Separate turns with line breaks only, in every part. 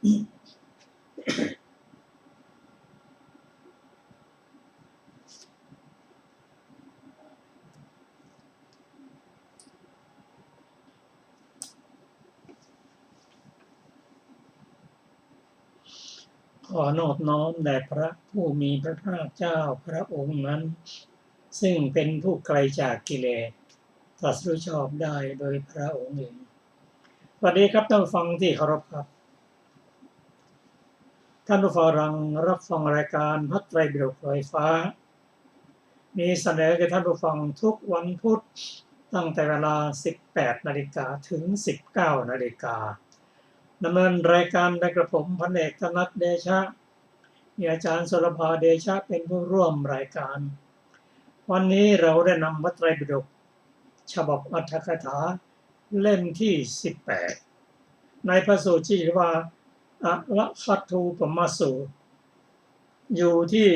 ขอนอบน้อมแด่พระผู้มีพระภาคเจ้าพระองค์นั้นซึ่งเป็นผู้ไกลจากกิเลสตรัสรู้ชอบได้โดยพระองค์เองสวัสดีครับท่านผู้ฟังที่เคารพครับท่านผู้ฟังรับฟังรายการพระไตรปิฎกไฟฟ้ามีเสนอแก่ท่านผู้ฟังทุกวันพุธตั้งแต่เวลา 18 นาฬิกาถึง 19 นาฬิกาดำเนินรายการโดยกระผมพันเอกธนัทเดชะมีอาจารย์สุรภาเดชะเป็นผู้ร่วมรายการวันนี้เราได้นำพระไตรปิฎกฉบับอรรถกถาเล่มที่ 18 ในพระสูตรที่ชื่อว่าอะระคัตถูปมสูตรอยู่ที่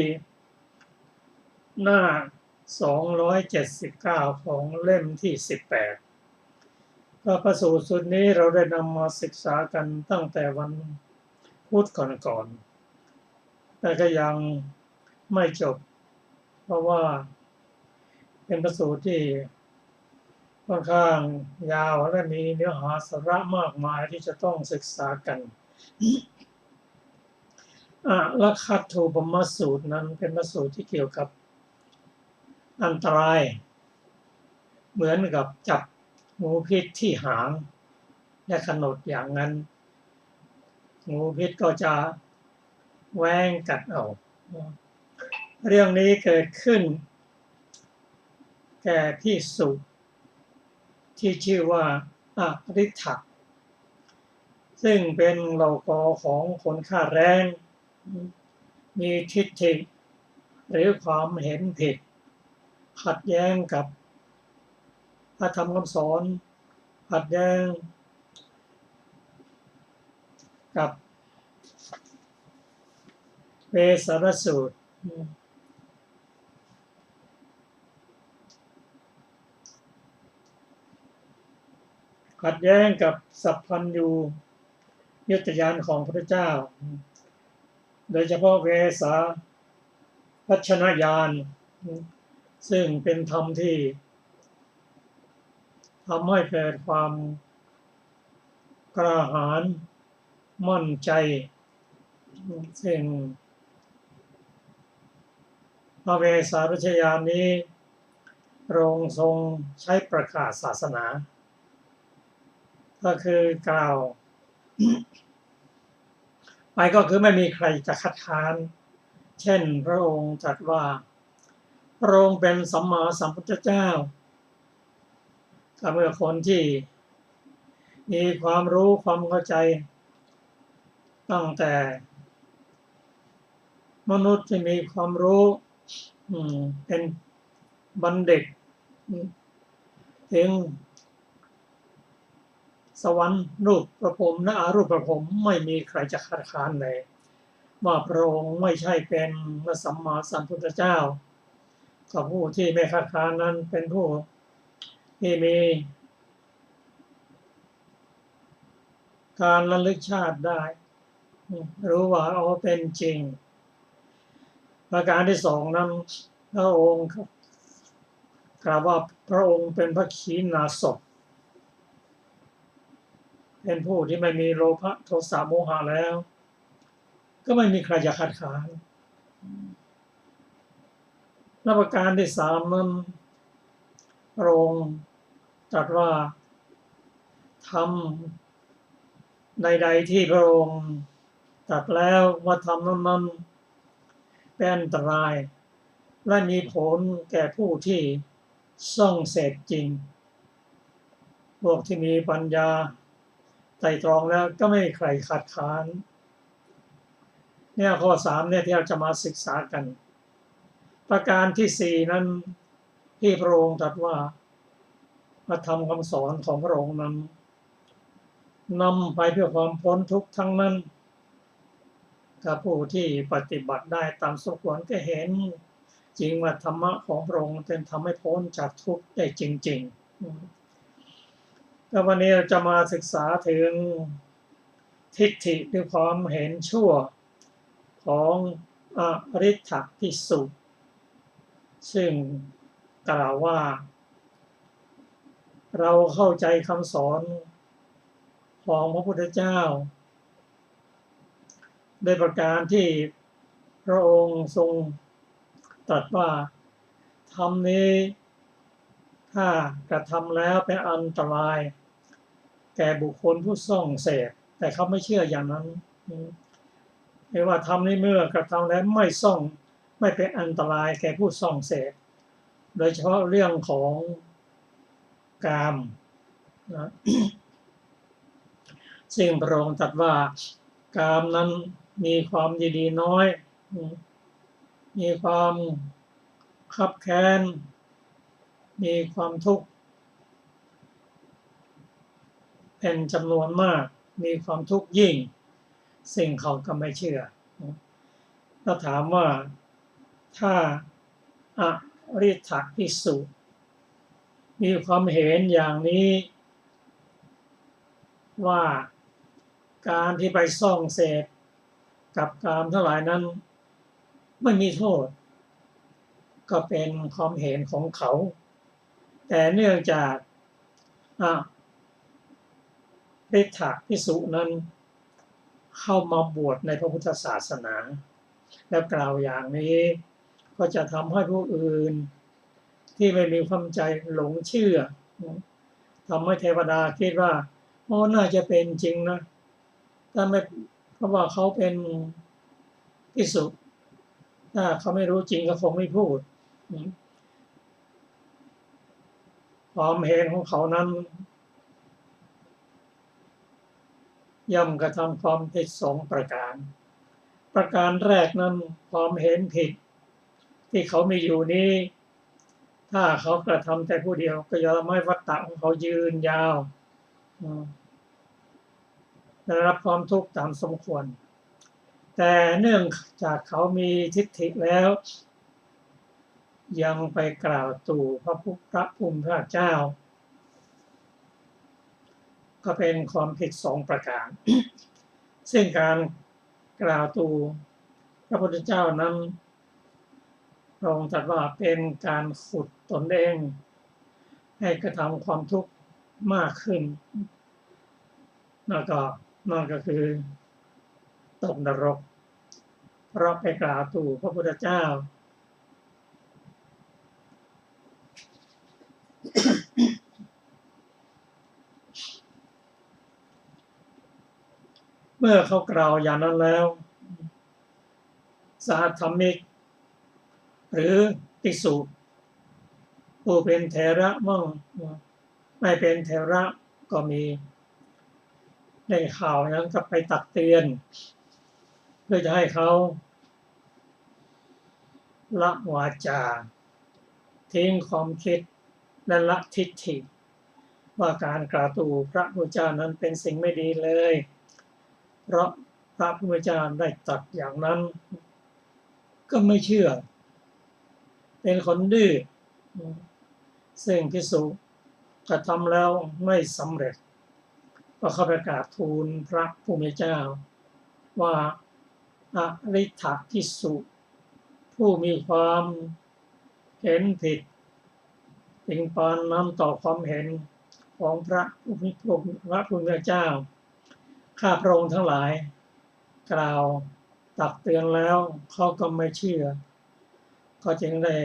หน้า 279 ของเล่มที่ 18 พระสูตรสุดนี้เราได้นำมาศึกษากันตั้งแต่วันพุธก่อนๆแต่ก็ยังไม่จบเพราะว่าเป็นพระสูตรที่ค่อนข้างยาวและมีเนื้อหาสาระมากมายที่จะต้องศึกษากันอะระคัตถูปมสูตรนั้นเป็นพระสูตรที่เกี่ยวกับอันตรายเหมือนกับจับงูพิษที่หางและขนดอย่างนั้นงูพิษก็จะแหว่งกัดเอาเรื่องนี้เกิดขึ้นแก่ภิกษุที่ชื่อว่าอริ ฏฐะซึ่งเป็นเหล่ากอของคนฆ่าแร้งมีทิฏฐิหรือความเห็นผิดขัดแย้งกับพระธรรมคำสอนขัดแย้งกับเวสรสูตรขัดแย้งกับสัพพัญญูยุตญาณของพระเจ้าโดยเฉพาะเวสาพัชนญาณซึ่งเป็นธรรมที่ทำให้เกิดความกล้าหาญมั่นใจซึ่งพระเวสาพัชญาณนี้พระองค์ทรงใช้ประกาศศาสนาก็คือกล่าวไปก็คือไม่มีใครจะคัดค้านเช่นพระองค์ตรัสว่าพระองค์เป็นสัมมาสัมพุทธเจ้าก็เมื่อคนที่มีความรู้ความเข้าใจตั้งแต่มนุษย์ที่มีความรู้เป็นบัณฑิตถึงสวรรค์รูปประพรหมและอรูปประพรหมไม่มีใครจะคัดค้านเลยว่าพระองค์ไม่ใช่เป็นพระสัมมาสัมพุทธเจ้าก็ผู้ที่ไม่คัดค้านนั้นเป็นผู้ที่มีการระลึกชาติได้รู้ว่าเป็นจริงประการที่สองนั้นพระองค์กล่าวว่าพระองค์เป็นพระขีณาสพเป็นผู้ที่ไม่มีโลภะโทสะโมหะแล้วก็ไม่มีใครจะคัดค้านและประการที่สามนั้นพระองค์ตรัสว่าธรรมใดๆที่พระองค์ตรัสแล้วว่าธรรมนั้นเป็นอันตรายและมีผลแก่ผู้ที่ส่องเสพจริงพวกที่มีปัญญาไตร่ตรองแล้วก็ไม่มีใครคัดค้านเนี่ยข้อ3เนี่ยที่เราจะมาศึกษากันประการที่4นั้นที่พระองค์ตรัสว่าพระธรรมคำสอนของพระองค์นั้นนำไปเพื่อความพ้นทุกข์ทั้งนั้นกับผู้ที่ปฏิบัติได้ตามสมควรก็เห็นจริงว่าธรรมะของพระองค์เป็นทำให้พ้นจากทุกข์ได้จริงๆแล้ววันนี้เราจะมาศึกษาถึง ทิฏฐิคือความเห็นชั่วของอริ ฏฐภิกษุซึ่งกล่าวว่าเราเข้าใจคำสอนของพระพุทธเจ้าโดยประการที่พระองค์ทรงตรัสว่าธรรมนี้ถ้ากระทำแล้วเป็นอันตรายแก่บุคคลผู้ส่องเสพแต่เขาไม่เชื่ออย่างนั้นไม่ว่าธรรมนี้เมื่อกระทำแล้วไม่เป็นอันตรายแก่ผู้ส่องเสพโดยเฉพาะเรื่องของกามนะซึ่งพระองค์ตรัสว่ากามนั้นมีความยินดีน้อยมีความคับแค้นมีความทุกข์เป็นจำนวนมากมีความทุกข์ยิ่งสิ่งเขาก็ไม่เชื่อถ้าถามว่าถ้าอริ ฏฐภิกษุมีความเห็นอย่างนี้ว่าการที่ไปส่องเสพกับกามทั้งหลายนั้นไม่มีโทษก็เป็นความเห็นของเขาแต่เนื่องจากฤทธภิกษุนั้นเข้ามาบวชในพระพุทธศาสนาแล้วกล่าวอย่างนี้ก็จะทำให้ผู้อื่นที่ไม่มีความใจหลงเชื่อทำให้เทวดาคิดว่าน่าจะเป็นจริงนะถ้าไม่เพราะว่าเขาเป็นภิกษุถ้าเขาไม่รู้จริงก็คงไม่พูดความเห็นของเขานั้นย่อมกระทำความผิด2 ประการแรกนั้นความเห็นผิดที่เขามีอยู่นี้ถ้าเขากระทำแต่ผู้เดียวก็จะทำให้วัฏฏะของเขายืนยาวได้รับความทุกข์ตามสมควรแต่เนื่องจากเขามีทิฏฐิแล้วยังไปกล่าวตู่พระผู้เป็นพระเจ้าก็เป็นความผิด2 ประการ ซึ่งการกล่าวตู่พระพุทธเจ้านั้นพระองค์ตรัสว่าเป็นการขุดตนเองให้กระทำความทุกข์มากขึ้นนั่นก็คือตกนรกเพราะไปกล่าวตู่พระพุทธเจ้า เมื่อเขากล่าวอย่างนั้นแล้วสหธรรมิกหรือภิกษุผู้เป็นเถระมั่งไม่เป็นเถระก็มีได้ข่าวนั้นก็ไปตักเตือนเพื่อจะให้เขาละวาจาทิ้งความคิดและละทิฏฐิว่าการกล่าวตู่พระพุทธเจ้านั้นเป็นสิ่งไม่ดีเลยเพราะพระพุทธเจ้าได้ตรัสอย่างนั้นก็ไม่เชื่อเป็นคนดื้อซึ่งภิกษุกระทำแล้วไม่สำเร็จก็เข้าไปกราบทูลพระผู้มีเจ้าว่าอริ ฏฐภิกษุผู้มีความเห็นผิดปิงปอนน้ำต่อความเห็นของพระผู้มีพระเจ้าข้าพระองค์ทั้งหลายกล่าวตักเตือนแล้วเขาก็ไม่เชื่อก็จึงได้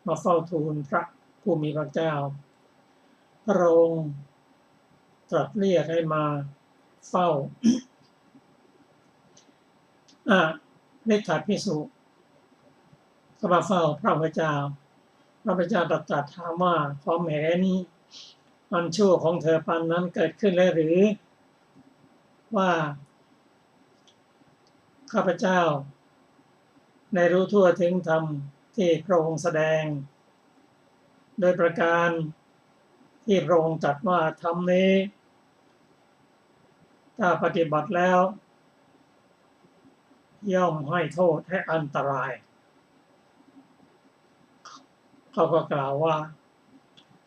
มาเฝ้าทูลพระผู้มีพระเจ้าพระองค์ตรัสเรียกให้มาเฝ้าฤทธภิกษุก็มาเฝ้าพระพุทธเจ้าพระพุทธเจ้าตรัสถามว่าความเห็นอันชั่วของเธอปานนั้นเกิดขึ้นแล้วหรือว่าข้าพเจ้าได้รู้ทั่วถึงธรรมที่พระองค์แสดงโดยประการที่พระองค์ตรัสว่าธรรมนี้ถ้าปฏิบัติแล้วย่อมให้โทษให้อันตรายเขาก็กล่าวว่า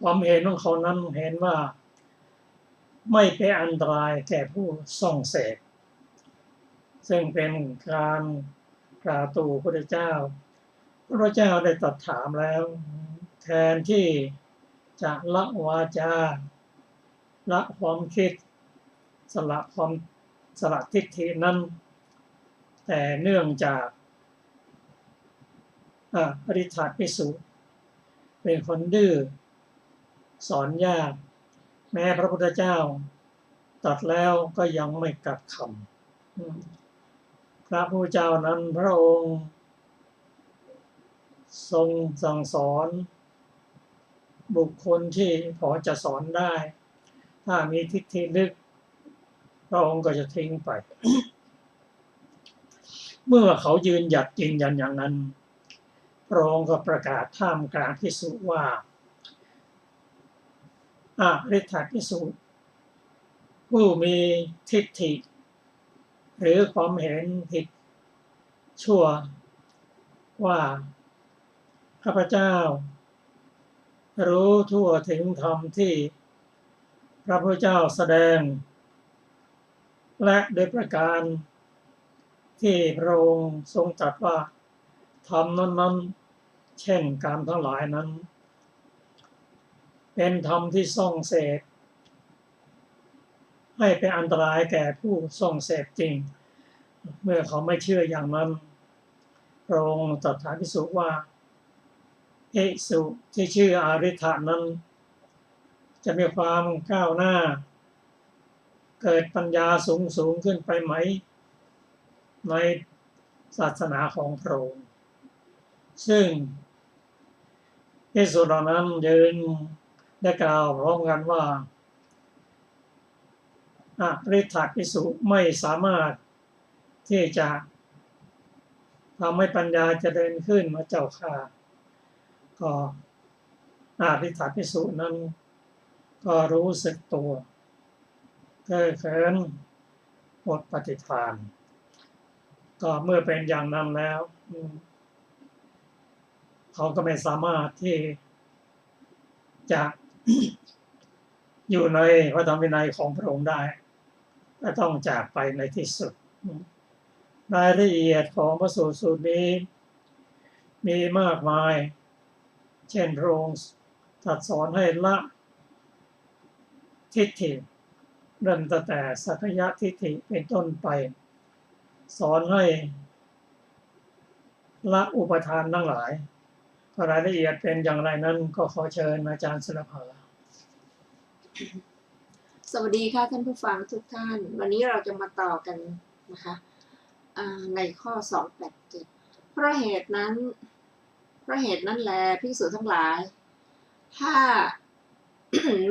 ความเห็นของเขานั้นเห็นว่าไม่เป็นอันตรายแก่ผู้ส่องเสพ ซึ่งเป็นการกล่าวตู่พระพุทธเจ้าพระพุทธเจ้าได้ตรัสถามแล้วแทนที่จะละวาจาละความคิดสละทิฏฐินั้นแต่เนื่องจากอริ ฐภิกษุเป็นคนดื้อสอนยากแม้พระพุทธเจ้าตรัสแล้วก็ยังไม่กลับคำพระพุทธเจ้านั้นพระองค์ทรงสั่งสอนบุคคลที่พอจะสอนได้ถ้ามีทิฏฐิลึกพระองค์ก็จะทิ้งไป เมื่อเขายืนหยัดยืนยันอย่างนั้นพระองค์ก็ประกาศท่ามกลางภิกษุว่าอริ ฐภิกษุผู้มีทิฏฐิหรือความเห็นผิดชั่วว่าข้าพเจ้ารู้ทั่วถึงธรรมที่พระพุทธเจ้าแสดงและโดยประการที่พระองค์ทรงตรัสว่าธรรมนั้นๆเช่นกามทั้งหลายนั้นเป็นธรรมที่ส่องเสพให้เป็นอันตรายแก่ผู้ส่องเสพจริงเมื่อเขาไม่เชื่ออย่างนั้นพระองค์ตรัสถามภิกษุว่าภิกษุที่ชื่ออริ ฐนั้นจะมีความก้าวหน้าเกิดปัญญาสูงขึ้นไปไหมในศาสนาของพระองค์ซึ่งภิกษุเหล่านั้นยืนได้กล่าวพร้อมกันว่าอริ ฐภิกษุไม่สามารถที่จะทำให้ปัญญาเจริญขึ้นมาเจ้าค่ะก็อริ ฐภิกษุนั้นก็รู้สึกตัวเขินหมดปฏิภาณก็เมื่อเป็นอย่างนั้นแล้วเขาก็ไม่สามารถที่จะ อยู่ในพระธรรมวินัยของพระองค์ได้ก็ต้องจากไปในที่สุดรายละเอียดของพระสูตรนี้มีมากมายเช่นพระองค์ตรัสสอนให้ละทิฏฐิเริ่มตั้งแต่สักยะทิฏฐิเป็นต้นไปสอนให้ละอุปทานทั้งหลายรายละเอียดเป็นอย่างไรนั้นก็ขอเชิญอาจารย์ศิลภา
สวัสดีค่ะท่านผู้ฟังทุกท่านวันนี้เราจะมาต่อกันนะคะในข้อ287เพราะเหตุนั้นแลภิกษุทั้งหลายถ้า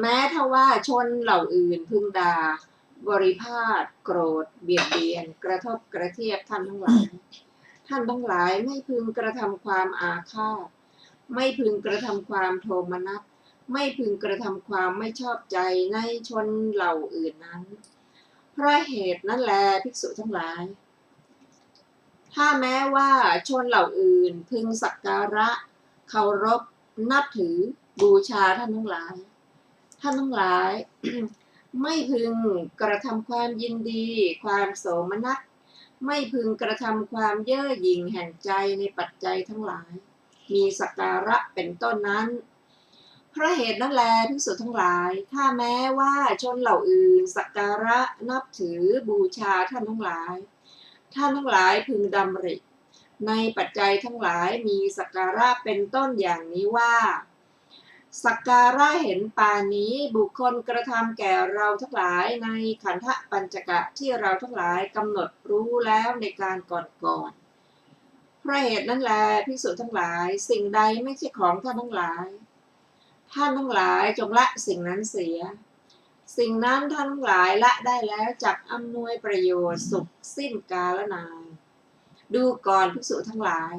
แม้ถ้าว่าชนเหล่าอื่นพึงด่าบริพาทโกรธเบียดเบียนกระทบกระเทียบท่านทั้งหลายไม่พึงกระทำความอาฆาตไม่พึงกระทำความโทมนัสไม่พึงกระทำความไม่ชอบใจในชนเหล่าอื่นนั้นเพราะเหตุนั้นแลภิกษุทั้งหลายถ้าแม้ว่าชนเหล่าอื่นพึงสักการะเคารพนับถือบูชาท่านทั้งหลาย ไม่พึงกระทำความยินดีความโสมนัสไม่พึงกระทำความเย่อหยิ่งแห่งใจในปัจจัยทั้งหลายมีสักการะเป็นต้นนั้นเพราะเหตุนั้นแลภิกษุทั้งหลายถ้าแม้ว่าชนเหล่าอื่นสักการะนับถือบูชาท่านทั้งหลายพึงดำริในปัจจัยทั้งหลายมีสักการะเป็นต้นอย่างนี้ว่าสักการะเห็นปานนี้บุคคลกระทำแก่เราทั้งหลายในขันธปัญจกะที่เราทั้งหลายกำหนดรู้แล้วในการก่อนเพราะเหตุนั้นแลภิกษุทั้งหลายสิ่งใดไม่ใช่ของท่านทั้งหลายจงละสิ่งนั้นเสียสิ่งนั้นท่านทั้งหลายละได้แล้วจักอำนวยประโยชน์สุขสิ้นกาลนานดูก่อนภิกษุทั้งหลาย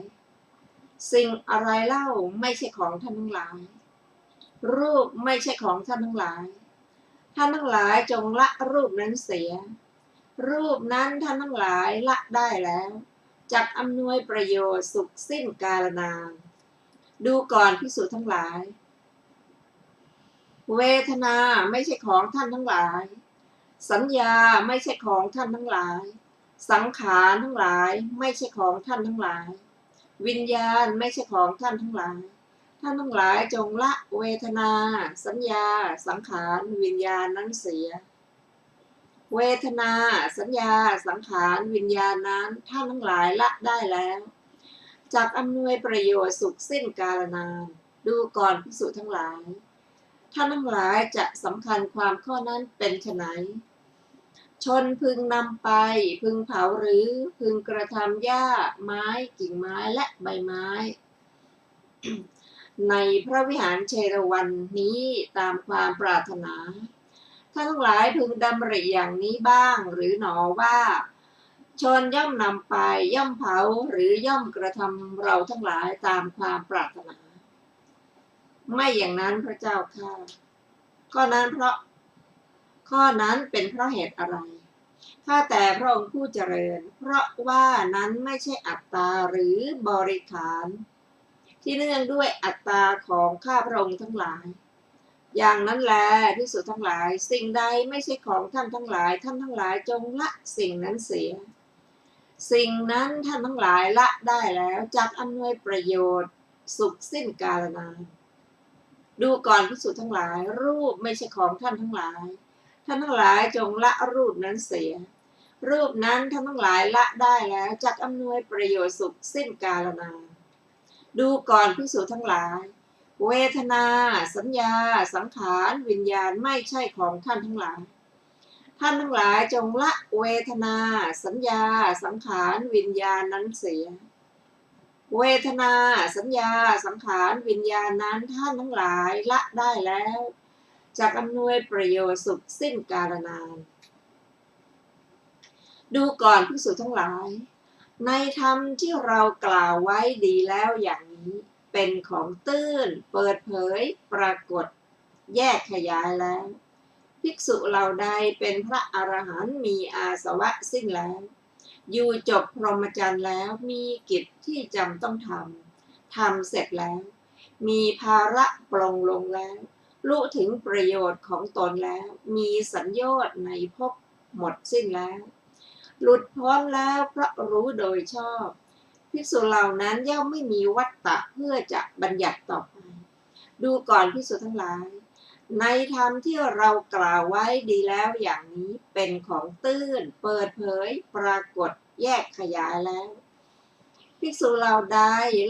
สิ่งอะไรเล่าไม่ใช่ของท่านทั้งหลายรูปไม่ใช่ของท่านทั้งหลายจงละรูปนั้นเสียรูปนั้นท่านทั้งหลายละได้แล้วจักอำนวยประโยชน์สุขสิ้นกาลนานดูก่อนภิกษุทั้งหลายเวทนาไม่ใช่ของท่านทั้งหลายสัญญาไม่ใช่ของท่านทั้งหลาย สังขารทั้งหลายไม่ใช่ของท่านทั้งหลาย วิญญาณไม่ใช่ของท่านทั้งหลาย ท่านทั้งหลายจงละเวทนา สัญญา สังขาร วิญญาณนั้นเสีย เวทนา สัญญา สังขาร วิญญาณนั้นท่านทั้งหลายละได้แล้วจักอำนวยประโยชน์สุขสิ้นกาลนาน ดูก่อนภิกษุทั้งหลาย ท่านทั้งหลายจะสำคัญความข้อนั้นเป็นไฉน ชนพึงนำไปพึงเผาหรือพึงกระทำหญ้าไม้กิ่งไม้และใบไม้ ในพระวิหารเชตวันนี้ตามความปรารถนาท่านทั้งหลายพึงดำริอย่างนี้บ้างหรือหนอว่า ชนย่อมนำไปย่อมเผาหรือย่อมกระทำเราทั้งหลายตามความปรารถนา ไม่อย่างนั้นพระเจ้าข้าข้อนั้นเป็นเพราะเหตุอะไรข้าแต่พระองค์ผู้เจริญเพราะว่านั้นไม่ใช่อัตตาหรือบริขารที่เนื่องด้วยอัตตาของข้าพระองค์ทั้งหลายอย่างนั้นแลภิกษุทั้งหลายสิ่งใดไม่ใช่ของท่านทั้งหลายท่านทั้งหลายจงละสิ่งนั้นเสียสิ่งนั้นท่านทั้งหลายละได้แล้วจักอำนวยประโยชน์สุขสิ้นกาลนานดูก่อนภิกษุทั้งหลายรูปไม่ใช่ของท่านทั้งหลายท่านทั้งหลายจงละรูปนั้นเสียรูปนั้นท่านทั้งหลายละได้แล้วจักอำนวยประโยชน์สุขสิ้นกาลนานดูก่อนภิกษุทั้งหลายเวทนาสัญญาสังขารวิญญาณไม่ใช่ของท่านทั้งหลายท่านทั้งหลายจงละเวทนาสัญญาสังขารวิญญาณนั้นเสียเวทนาสัญญาสังขารวิญญาณนั้นท่านทั้งหลายละได้แล้วจักอำนวยประโยชน์สุขสิ้นกาลนานดูก่อนภิกษุทั้งหลายในธรรมที่เรากล่าวไว้ดีแล้วอย่างนี้เป็นของตื้นเปิดเผยปรากฏแยกขยายแล้วภิกษุเหล่าใดเป็นพระอรหันต์มีอาสวะสิ้นแล้วอยู่จบพรหมจรรย์แล้วมีกิจที่จำต้องทำเสร็จแล้วมีภาระปลงลงแล้วรู้ถึงประโยชน์ของตนแล้วมีสัญโยชน์ในภพหมดสิ้นแล้วหลุดพ้นแล้วเพราะรู้โดยชอบภิกษุเหล่านั้นย่อมไม่มีวัตตะเพื่อจะบัญญัติต่อไปดูก่อนภิกษุทั้งหลายในธรรมที่เรากล่าวไว้ดีแล้วอย่างนี้เป็นของตื้นเปิดเผยปรากฏแยกขยายแล้วภิกษุเหล่าใด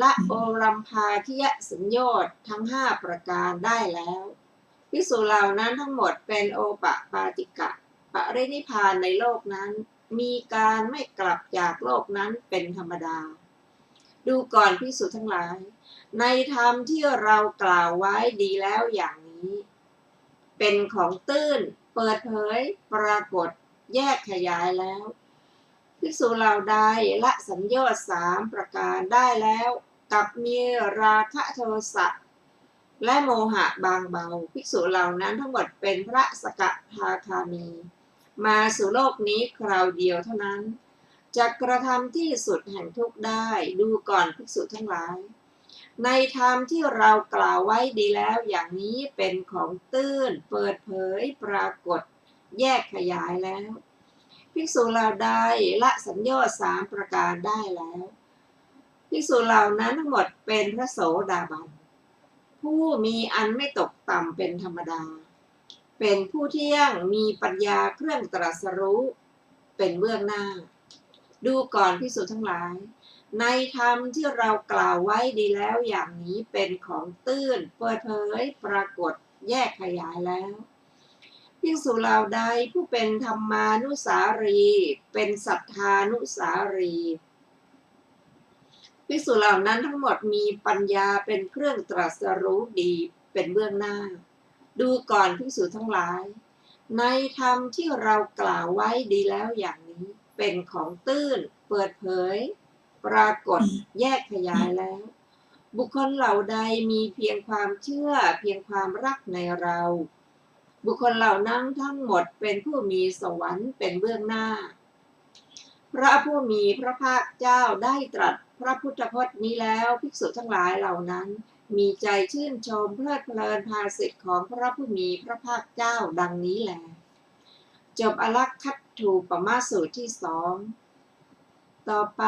ละโอรัมภาคิยสัญโยชน์ทั้ง5ประการได้แล้วภิกษุเหล่านั้นทั้งหมดเป็นโอปปาติกะปรินิพพานในโลกนั้นมีการไม่กลับจากโลกนั้นเป็นธรรมดาดูก่อนภิกษุทั้งหลายในธรรมที่เรากล่าวไว้ดีแล้วอย่างนี้เป็นของตื้นเปิดเผยปรากฏแยกขยายแล้วภิกษุเหล่าใดละสัญโยชน์3ประการได้แล้วกับมีราคะโทสะและโมหะบางเบาภิกษุเหล่านั้นทั้งหมดเป็นพระสกทาคามีมาสู่โลกนี้คราวเดียวเท่านั้นจะกระทำที่สุดแห่งทุกข์ได้ดูก่อนภิกษุทั้งหลายในธรรมที่เรากล่าวไว้ดีแล้วอย่างนี้เป็นของตื้นเปิดเผยปรากฏแยกขยายแล้วภิกษุเหล่าใดละสัญโยชน์3ประการได้แล้วภิกษุเหล่านั้นทั้งหมดเป็นพระโสดาบันผู้มีอันไม่ตกต่ำเป็นธรรมดาเป็นผู้เที่ยงมีปัญญาเครื่องตรัสรู้เป็นเบื้องหน้าดูก่อนภิกษุทั้งหลายในธรรมที่เรากล่าวไว้ดีแล้วอย่างนี้เป็นของตื้นเปิดเผยปรากฏแยกขยายแล้วภิกษุเหล่าใดผู้เป็นธรรมานุสารีเป็นสัทธานุสารีภิกษุเหล่านั้นทั้งหมดมีปัญญาเป็นเครื่องตรัสรู้ดีเป็นเบื้องหน้าดูก่อนภิกษุทั้งหลายในธรรมที่เรากล่าวไว้ดีแล้วอย่างนี้เป็นของตื้นเปิดเผยปรากฏแยกขยายแล้วบุคคลเหล่าใดมีเพียงความเชื่อเพียงความรักในเราบุคคลเหล่านั้นทั้งหมดเป็นผู้มีสวรรค์เป็นเบื้องหน้าพระผู้มีพระภาคเจ้าได้ตรัสพระพุทธพจน์นี้แล้วภิกษุทั้งหลายเหล่านั้นมีใจชื่นชมเพลิดเพลินภาสิทธิ์ของพระผู้มีพระภาคเจ้าดังนี้แลจบอลักขัตถูปมาสูตรที่2 ต่อไป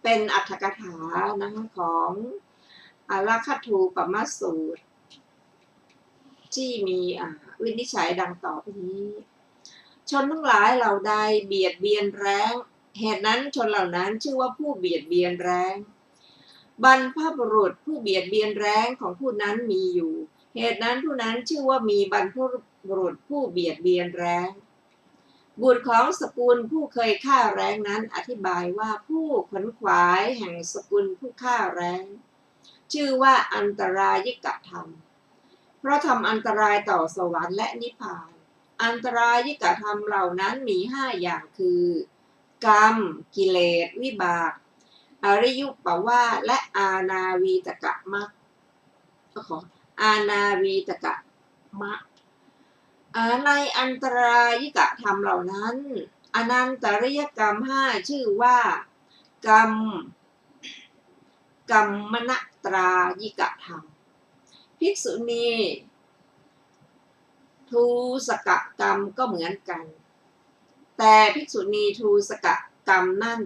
เป็นอรรถกถานะคะของอาราคทูปมสูตรที่มีวินิจฉัยดังต่อไปนี้ชนทั้งหลายเหล่าใดเบียดเบียนแร้งเหตุนั้นชนเหล่านั้นชื่อว่าผู้เบียดเบียนแร้งบรรพบุรุษผู้เบียดเบียนแร้งของผู้นั้นมีอยู่เหตุนั้นผู้นั้นชื่อว่ามีบรรพบุรุษผู้เบียดเบียนแร้งบุตรของสกุลผู้เคยฆ่าแร้งนั้นอธิบายว่าผู้ขวนขวายแห่งสกุลผู้ฆ่าแร้งชื่อว่าอันตรายิกธรรมเพราะทำอันตรายต่อสวรรค์และนิพพานอันตรายิกธรรมเหล่านั้นมี5อย่างคือกรรมกิเลสวิบากอริยุปวาทและอานาวีตกะมรรคอานาวีตกะมรรคในอันตรายิกธรรมเหล่านั้นอนันตริยกรรม5ชื่อว่ากรรมมณตรายิกธรรมภิกษุณีทูสกกรรมก็เหมือนกันแต่ภิกษุณีทูสกกรรมนั่น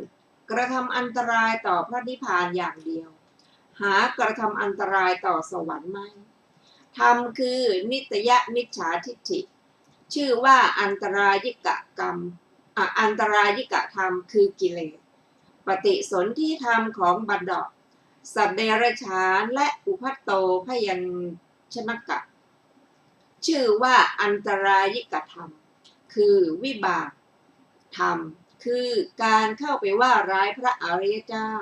กระทำอันตรายต่อพระนิพพานอย่างเดียวหากระทำอันตรายต่อสวรรค์ไม่ธรรมคือนิตยมิจฉาทิฏฐิชื่อว่าอันตรายิกกรรมอันตรายิกธรรมคือกิเลสปฏิสนธิธรรมของบัณฑิตสัตว์เดรัจฉานและอุพัตโตพยัญชนะกะชื่อว่าอันตรายิกธรรมคือวิบากธรรมคือการเข้าไปว่าร้ายพระอริยเจ้า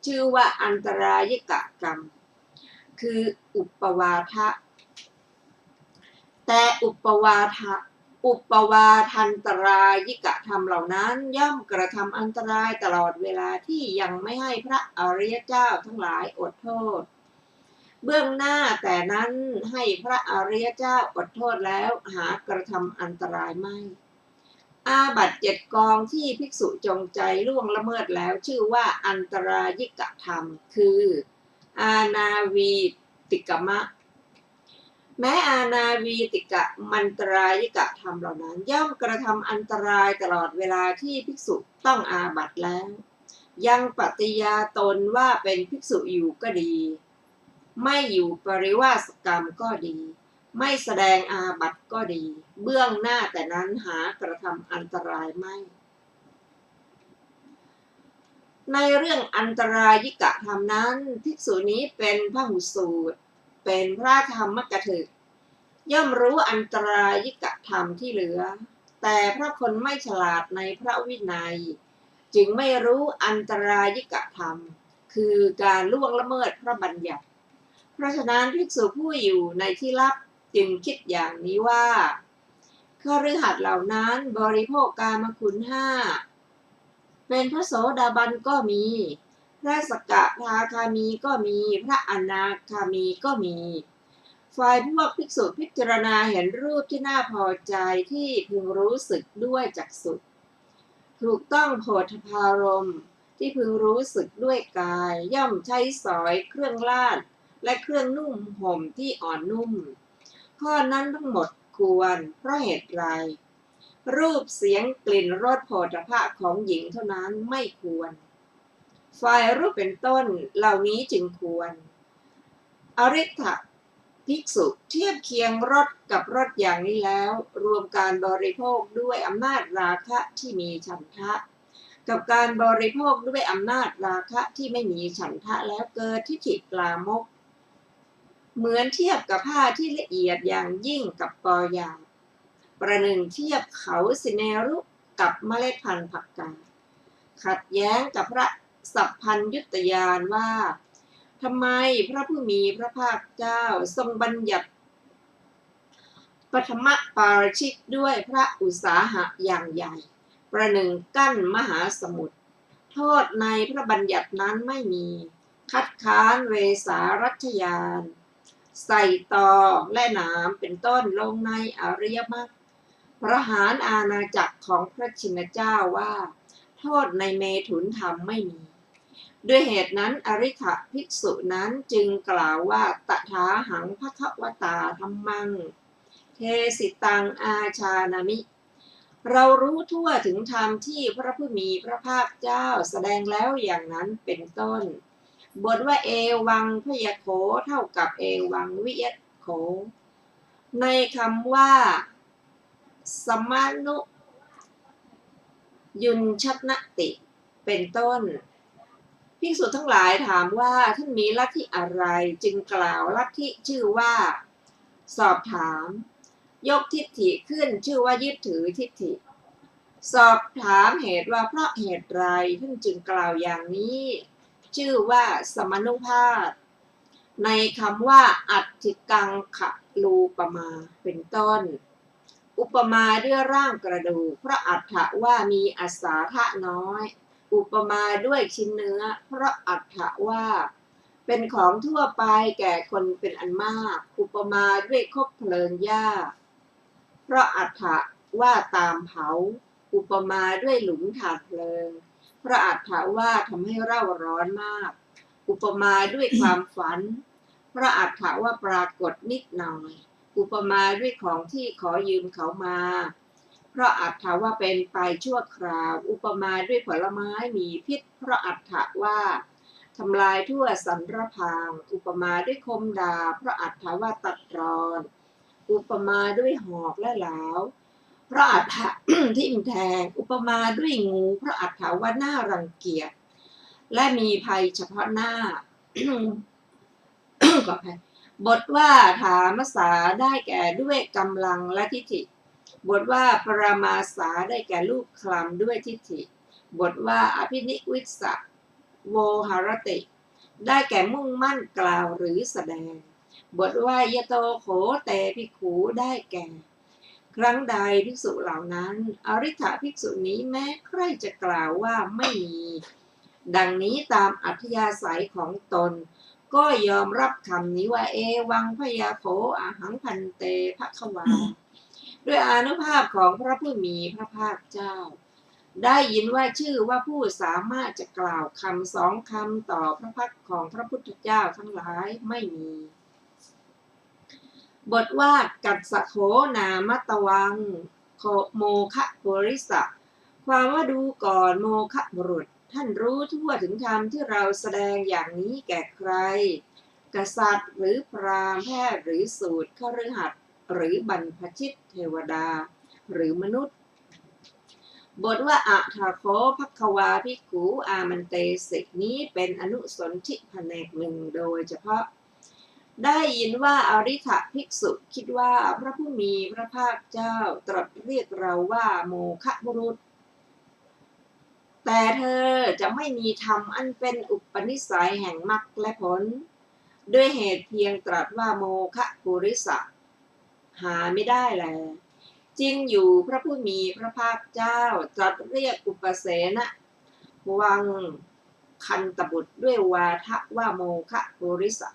ชื่อว่าอันตรายิกกรรมคืออุปวาทะแต่อุปวาทันตรายิกธรรมเหล่านั้นย่อมกระทำอันตรายตลอดเวลาที่ยังไม่ให้พระอริยเจ้าทั้งหลายอดโทษเบื้องหน้าแต่นั้นให้พระอริยเจ้าอดโทษแล้วหากระทำอันตรายไม่อาบัติ7 กองที่ภิกษุจงใจล่วงละเมิดแล้วชื่อว่าอันตรายิกธรรมคืออานาวีติกมะแม้อานาวีติกะมันตรายิกธรรมเหล่านั้นย่อมกระทำอันตรายตลอดเวลาที่ภิกษุต้องอาบัติแล้วยังปฏิญาตนว่าเป็นภิกษุอยู่ก็ดีไม่อยู่ปริวาสกรรมก็ดีไม่แสดงอาบัติก็ดีเบื้องหน้าแต่นั้นหากระทำอันตรายไม่ในเรื่องอันตรายิกธรรมนั้นภิกษุนี้เป็นพหุสูตรเป็นพระธรรมกถึกย่อมรู้อันตรายิกธรรมที่เหลือแต่เพราะคนไม่ฉลาดในพระวินัยจึงไม่รู้อันตรายิกธรรมคือการล่วงละเมิดพระบัญญัติเพราะฉะนั้นภิกษุผู้อยู่ในที่ลับจึงคิดอย่างนี้ว่าคฤหัสถ์เหล่านั้นบริโภคกามคุณ5เป็นพระโสดาบันก็มีพระสกทาคามีก็มีพระอนาคามีก็มีฝ่ายพวกภิกษุพิจารณาเห็นรูปที่น่าพอใจที่พึงรู้สึกด้วยจักษุถูกต้องโผฏฐัพพารมณ์ที่พึงรู้สึกด้วยกายย่อมใช้สอยเครื่องลาดและเครื่องนุ่มห่มที่อ่อนนุ่มข้อนั้นทั้งหมดควรเพราะเหตุไรรูปเสียงกลิ่นรสโผฏฐัพพะของหญิงเท่านั้นไม่ควรฝ่ายรูปเป็นต้นเหล่านี้จึงควรอริ ฏฐภิกษุเทียบเคียงรสกับรสอย่างนี้แล้วรวมการบริโภคด้วยอำนาจราคะที่มีฉันทะกับการบริโภคด้วยอำนาจราคะที่ไม่มีฉันทะแล้วเกิดทิฏฐิลามกเหมือนเทียบกับผ้าที่ละเอียดอย่างยิ่งกับกอหยาบประหนึ่งเทียบเขาสิเนรุกับเมล็ดพันธุ์ผักกาดขัดแย้งกับพระสัพพัญญุตญาณว่าทำไมพระผู้มีพระภาคเจ้าทรงบัญญัติปฐมปาราชิกด้วยพระอุตสาหะอย่างใหญ่ประหนึ่งกั้นมหาสมุทรโทษในพระบัญญัตินั้นไม่มีคัดค้านเวสารัชยานใส่ตอและหนามเป็นต้นลงในอริยมรรคประหารอาณาจักรของพระชินเจ้าว่าโทษในเมถุนธรรมไม่มีด้วยเหตุนั้นอริ ฏฐภิกษุนั้นจึงกล่าวว่าตถาหังภควตาธัมมังเทสิตังอาชานามิ เรารู้ทั่วถึงธรรมที่พระผู้มีพระภาคเจ้าแสดงแล้วอย่างนั้นเป็นต้นบทว่าเอวังพยโขเท่ากับเอวังวิยโขในคำว่าสมานุยุญชนติเป็นต้นภิกษุทั้งหลายถามว่าท่านมีลัทธิอะไรจึงกล่าวลัทธิชื่อว่าสอบถามยกทิฏฐิขึ้นชื่อว่ายึดถือทิฏฐิสอบถามเหตุว่าเพราะเหตุไรท่านจึงกล่าวอย่างนี้ชื่อว่าสมนุภาพในคำว่าอัตถิกังขลูปมาเป็นต้นอุปมาด้วยร่างกระดูกเพราะอัฏฐว่ามีอัสสาทะน้อยอุปมาด้วยชิ้นเนื้อเพราะอัฏฐว่าเป็นของทั่วไปแก่คนเป็นอันมากอุปมาด้วยคบเพลิงหญ้าเพราะอัฏฐว่าตามเผาอุปมาด้วยหลุมถ่านเพลิงเพราะอัฏฐว่าทำให้เร่าร้อนมากอุปมาด้วยความฝันเพราะอัฏฐว่าปรากฏนิดหน่อยอุปมาด้วยของที่ขอยืมเขามาเพราะอัฏฐว่าเป็นไปชั่วคราวอุปมาด้วยผลไม้มีพิษเพราะอัฏฐว่าทำลายทั่วสรรพางอุปมาด้วยคมดาบเพราะอัฏฐว่าตัดรอนอุปมาด้วยหอกและเหลาเพราะอัฏฐทิ่มแทงอุปมาด้วยงูเพราะอัฏฐว่าน่ารังเกียจและมีภัยเฉพาะหน้า ก็ภัยบทว่าถามสาได้แก่ด้วยกำลังและทิฏฐิบทว่าปรามาสาได้แก่รูปคลำด้วยทิฏฐิบทว่าอภินิวิสสะโวหารติได้แก่มุ่งมั่นกล่าวหรือแสดงบทว่ายโตโขเตภิกขุได้แก่ครั้งใดภิกษุเหล่านั้นอริ ฐภิกษุนี้แม้ใครจะกล่าวว่าไม่มีดังนี้ตามอัธยาศัยของตนก็ยอมรับคำนี้ว่าเอวังพยาโขอาหังพันเตภควาด้วยอานุภาพของพระผู้มีพระภาคเจ้าได้ยินว่าชื่อว่าผู้สามารถจะกล่าวคำสองคำต่อพระพักของพระพุทธเจ้าทั้งหลายไม่มีบทว่ากัสสโขนามตวังโมคะปุริสะความว่าดูก่อนโมคะบุรุษท่านรู้ทั่วถึงธรรมที่เราแสดงอย่างนี้แก่ใครกษัตริย์หรือพราหมณ์แพทย์หรือสูตรคฤหัสถ์หรือบรรพชิตเทวดาหรือมนุษย์บทว่าอะทาโคภัคควาภิกขุอามันเตสินี้เป็นอนุสนธิแผนกหนึ่งโดยเฉพาะได้ยินว่าอริ ภิกษุคิดว่าพระผู้มีพระภาคเจ้าตรัสเรียกเราว่าโมคะบุรุษแต่เธอจะไม่มีธรรมอันเป็นอุปนิสัยแห่งมรรคและผลด้วยเหตุเพียงตรัสว่าโมคะปุริสะหาไม่ได้แลจริงอยู่พระผู้มีพระภาคเจ้าตรัสเรียกอุปเสนะวังคันตบุตรด้วยวาทะว่าโมคะปุริสะ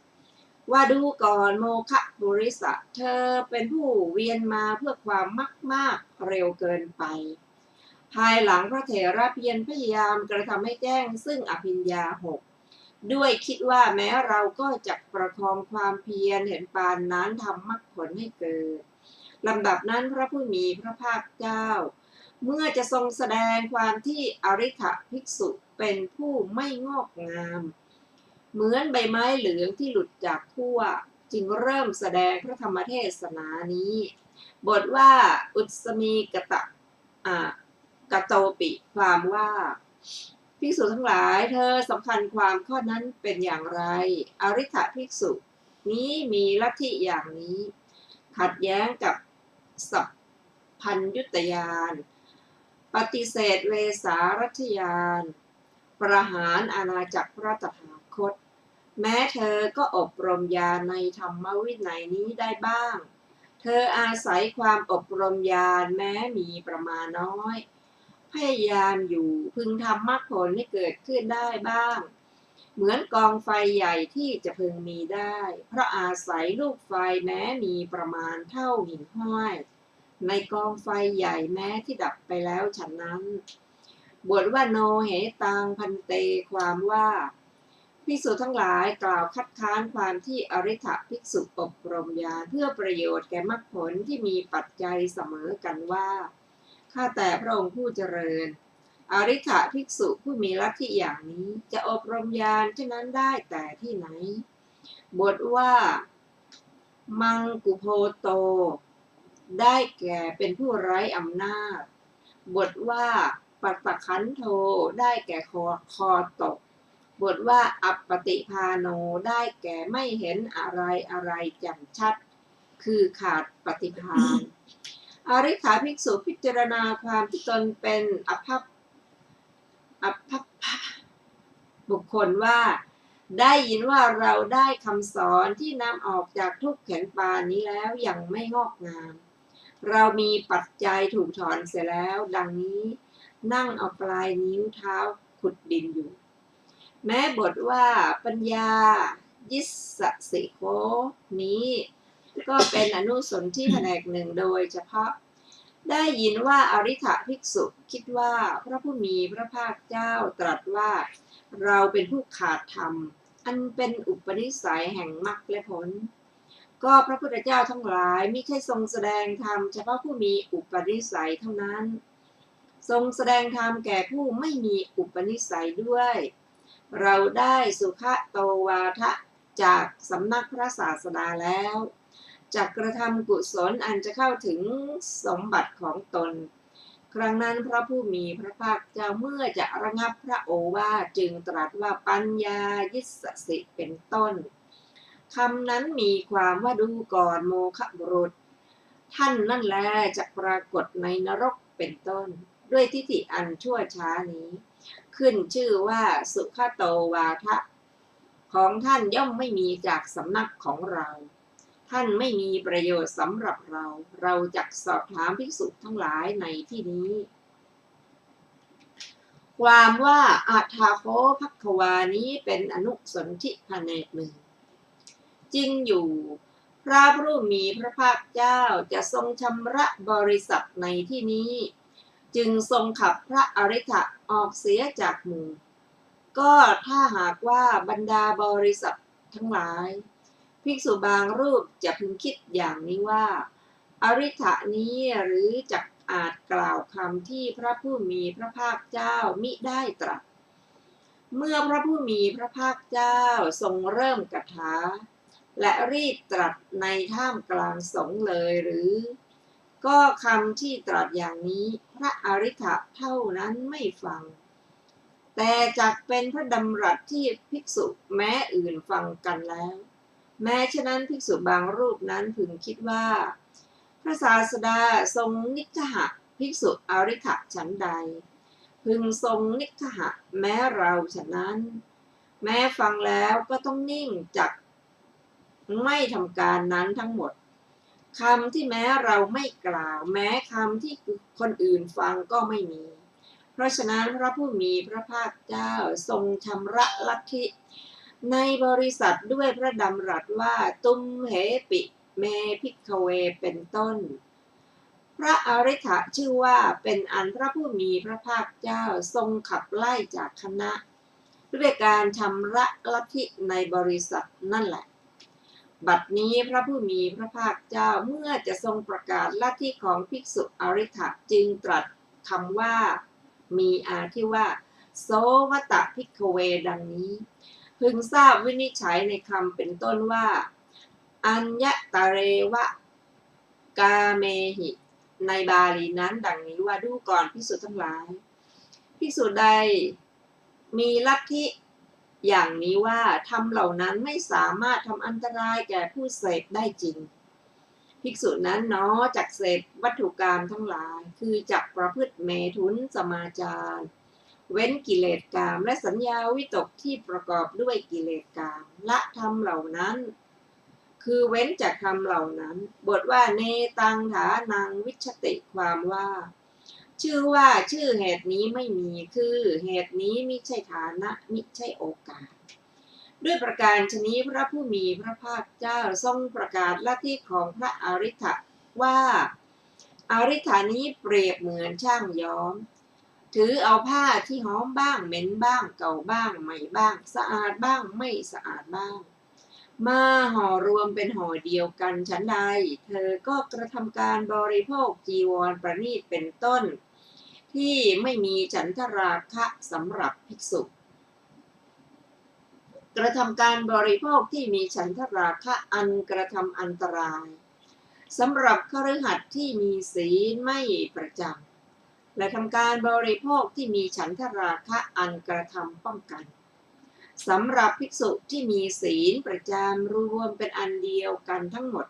ว่าดูก่อนโมคะปุริสะเธอเป็นผู้เวียนมาเพื่อความมากเร็วเกินไปภายหลังพระเถระเพียรพยายามกระทำให้แจ้งซึ่งอภิญญาหกด้วยคิดว่าแม้เราก็จะประคองความเพียรเห็นปานนั้นทำมรรคผลให้เกิดลำดับนั้นพระผู้มีพระภาคเจ้าเมื่อจะทรงแสดงความที่อริ ภิกษุเป็นผู้ไม่งอกงามเหมือนใบไม้เหลืองที่หลุดจากขั้วจึงเริ่มแสดงพระธรรมเทศนานี้บทว่าอุสมีกโตปิความว่าภิกษุทั้งหลายเธอสำคัญความข้อนั้นเป็นอย่างไรอริ ภิกษุนี้มีลัทธิอย่างนี้ขัดแย้งกับสัพพัญญุตญาณปฏิเสธเวสารัชญาณประหารอาณาจักรพระตถาคตแม้เธอก็อบรมญาณในธรรมวินัยนี้ได้บ้างเธออาศัยความอบรมญาณแม้มีประมาณน้อยพยายามอยู่พึงทำมรรคผลให้เกิดขึ้นได้บ้างเหมือนกองไฟใหญ่ที่จะพึงมีได้เพราะอาศัยลูกไฟแม้มีประมาณเท่าหิ่งห้อยในกองไฟใหญ่แม้ที่ดับไปแล้วฉะนั้นบทว่าโนเหตังพันเตความว่าภิกษุทั้งหลายกล่าวคัดค้านความที่อริ ภิกษุอบรมญาณเพื่อประโยชน์แก่มรรคผลที่มีปัจจัยเสมอกันว่า ข้าแต่พระองค์ผู้เจริญอริ t ภิกษุผู้มีลัทธิอย่างนี้จะอบรมญาณเช่นนั้นได้แต่ที่ไหนบทว่ามังกุโพโตได้แก่เป็นผู้ไร้อำนาจบทว่าปัตตคันโทได้แก่คอตกบทว่าอัปปติพาโนได้แก่ไม่เห็นอะไรแจ่มชัดคือขาดปฏิภาณอริ t ภิกษุพิจารณาความที่ตนเป็นอภัพบุคคลว่าได้ยินว่าเราได้คำสอนที่นำออกจากทุกข์แข็งปานนี้แล้วยังไม่งอกงามเรามีปัจจัยถูกถอนเสียแล้วดังนี้นั่งเอาปลายนิ้วเท้าขุดดินอยู่แม้บทว่าปัญญายิสสิโคนี้ก็เป็นอนุสนธิแผนกหนึ่งโดยเฉพาะได้ยินว่าอริ t ภิกษุคิดว่าพระผู้มีพระภาคเจ้าตรัสว่าเราเป็นผู้ขาดธรรมอันเป็นอุปนิสัยแห่งมรรคและผลก็พระพุทธเจ้าทั้งหลายมิใช่ทรงแสดงธรรมเฉพาะผู้มีอุปนิสัยเท่านั้นทรงแสดงธรรมแก่ผู้ไม่มีอุปนิสัยด้วยเราได้สุขโตวาทะจากสำนักพระศาสดาแล้วจากกระทำกุศลอันจะเข้าถึงสมบัติของตนครั้งนั้นพระผู้มีพระภาคเจ้าเมื่อจะระงับพระโอวาทจึงตรัสว่าปัญญายิสสิเป็นต้นคำนั้นมีความว่าดูก่อนโมฆะบุรุษท่านนั่นแลจะปรากฏในนรกเป็นต้นด้วยทิฏฐิอันชั่วช้านี้ขึ้นชื่อว่าสุขโตวาทะของท่านย่อมไม่มีจากสำนักของเราท่านไม่มีประโยชน์สำหรับเราจักสอบถามภิกษุทั้งหลายในที่นี้ความว่าอัฏฐาโคภัคควานี้เป็นอนุสนธิแผนกหนึ่งจริงอยู่พระผู้มีพระภาคเจ้าจะทรงชำระบริษัทในที่นี้จึงทรงขับพระอริ t ออกเสียจากหมู่ก็ถ้าหากว่าบรรดาบริษัททั้งหลายภิกษุบางรูปจะพึงคิดอย่างนี้ว่าอริ t นี้หรือจักอาจกล่าวคำที่พระผู้มีพระภาคเจ้ามิได้ตรัสเมื่อพระผู้มีพระภาคเจ้าทรงเริ่มกถาและรีบตรัสในท่ามกลางสงฆ์เลยหรือก็คำที่ตรัสอย่างนี้พระอริ t เท่านั้นไม่ฟังแต่จักเป็นพระดำรัสที่ภิกษุแม้อื่นฟังกันแล้วแม้ฉะนั้นภิกษุบางรูปนั้นพึงคิดว่าพระศาสดาทรงนิคหะภิกษุอริ t ฉันใดพึงทรงนิคหะแม้เราฉะนั้นแม้ฟังแล้วก็ต้องนิ่งจักไม่ทำการนั้นทั้งหมดคำที่แม้เราไม่กล่าวแม้คำที่คนอื่นฟังก็ไม่มีเพราะฉะนั้นพระผู้มีพระภาคเจ้าทรงชำระลัทธิในบริษัทด้วยพระดำรัสว่าตุมเหปิเมภิกขเวเป็นต้นพระอริ t ชื่อว่าเป็นอันพระผู้มีพระภาคเจ้าทรงขับไล่จากคณะด้วยการชำระลัทธิในบริษัทนั่นแหละบัดนี้พระผู้มีพระภาคเจ้าเมื่อจะทรงประกาศลัทธิของภิกษุอริ t จึงตรัสคำว่ามีอาที่ว่าโสวตภิกขเวดังนี้พึงทราบวินิจฉัยในคำเป็นต้นว่าอัญญตเรวะกาเมหิในบาลีนั้นดังนี้ว่าดูก่อนภิกษุทั้งหลายภิกษุใดมีลัทธิอย่างนี้ว่าธรรมเหล่านั้นไม่สามารถทำอันตรายแก่ผู้เสพได้จริงภิกษุนั้นเนาะจักเสพวัตถุกรรมทั้งหลายคือจักประพฤติเมถุนสมาจารเว้นกิเลสกามและสัญญาวิตกที่ประกอบด้วยกิเลสกามละธรรมเหล่านั้นคือเว้นจากธรรมเหล่านั้นบทว่าเนตังฐานังวิชติความว่าชื่อเหตุนี้ไม่มีคือเหตุนี้มิใช่ฐานะมิใช่โอกาสด้วยประการฉะนี้พระผู้มีพระภาคเจ้าทรงประกาศลัทธิของพระอริ t ว่าอริ t นี้เปรียบเหมือนช่างย้อมถือเอาผ้าที่หอมบ้างเหม็นบ้างเก่าบ้างใหม่บ้างสะอาดบ้างไม่สะอาดบ้างมาห่อรวมเป็นห่อเดียวกันฉันใดเธอก็กระทำการบริโภคจีวรประณีตเป็นต้น ที่ไม่มีฉันทราคะสำหรับภิกษุ กระทำการบริโภคที่มีฉันทราคะอันกระทำอันตรายสำหรับคฤหัสถ์ที่มีศีลไม่ประจำและทำการบริโภคที่มีฉันทราคะอันกระทำป้องกันสำหรับภิกษุที่มีศีลประจำรวมเป็นอันเดียวกันทั้งหมด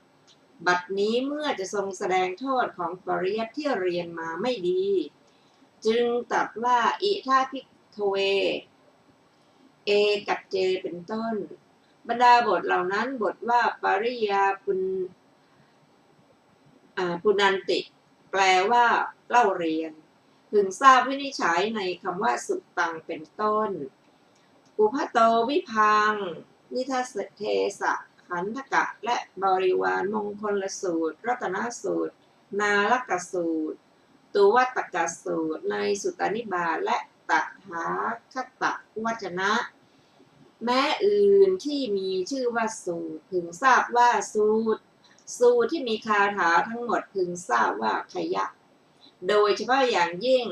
บัดนี้เมื่อจะทรงแสดงโทษของปริยัติที่เรียนมาไม่ดีจึงตรัสว่าอิทาภิกขเวเอกัจเจเป็นต้นบรรดาบทเหล่านั้นบทว่าปริยาปุนันติแปลว่าเล่าเรียนพึงทราบวินิจฉัยในคำว่าสุตตังเป็นต้นอุพโตวิพังนิทัสเทสะขันธกะและบริวารมงคลสูตรรัตนสูตรนาลกสูตรตุวัตกสูตรในสุตตนิบาตและตถาคตวจนะแม้อื่นที่มีชื่อว่าสูตรพึงทราบว่าสูตรที่มีคาถาทั้งหมดพึงทราบว่าขยะโดยเฉพาะอย่างยิ่ง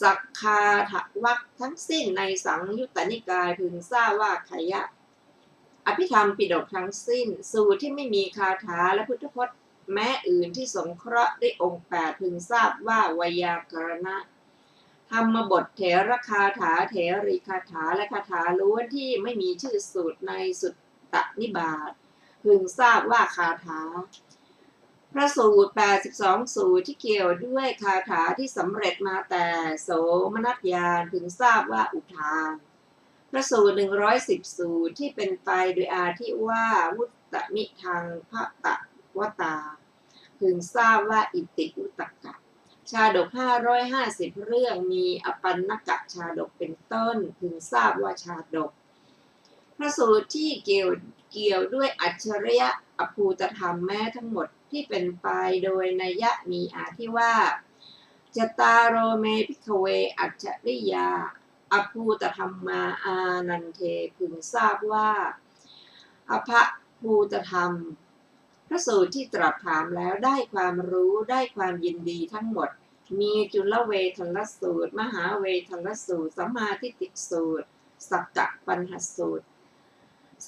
สักคาถวรรคทั้งสิ้นในสังยุตตนิกายพึงทราบว่าขยะอภิธรรมปิฎกทั้งสิ้นสูตรที่ไม่มีคาถาและพุทธพจน์แม้อื่นที่สงเคราะห์ด้วยองค์8พึงทราบว่าไวยากรณะธรรมบทเถรคาถาเถรีคาถาและคาถาล้วนที่ไม่มีชื่อสูตรในสุตตนิบาตพึงทราบว่าคาถาพระสูตร82สูตรที่เกี่ยวด้วยคาถาที่สำเร็จมาแต่โสมนัสญาณพึงทราบว่าอุทานพระสูตร110สูตรที่เป็นไปโดยอาทิว่าวุตตมิทังภตะวตาพึงทราบว่าอิติอุตกะชาดก550เรื่องมีอปันนกะชาดกเป็นต้นพึงทราบว่าชาดกพระสูตรที่เกี่ยวด้วยอัจฉริยะอภูตธรรมแม้ทั้งหมดที่เป็นไปโดยนัยยะมีอาทิว่าจตารโรเมภิกขเวอัจฉริยาอภูตธรรมมาอานันเทพึงทราบว่าอภภูตธรรมพระสูตรที่ตรัสถามแล้วได้ความรู้ได้ความยินดีทั้งหมดมีจุลเวทัลลสูตรมหาเวทัลลสูตรสัมมาทิฏฐิสูตรสักกะปัญหสูตร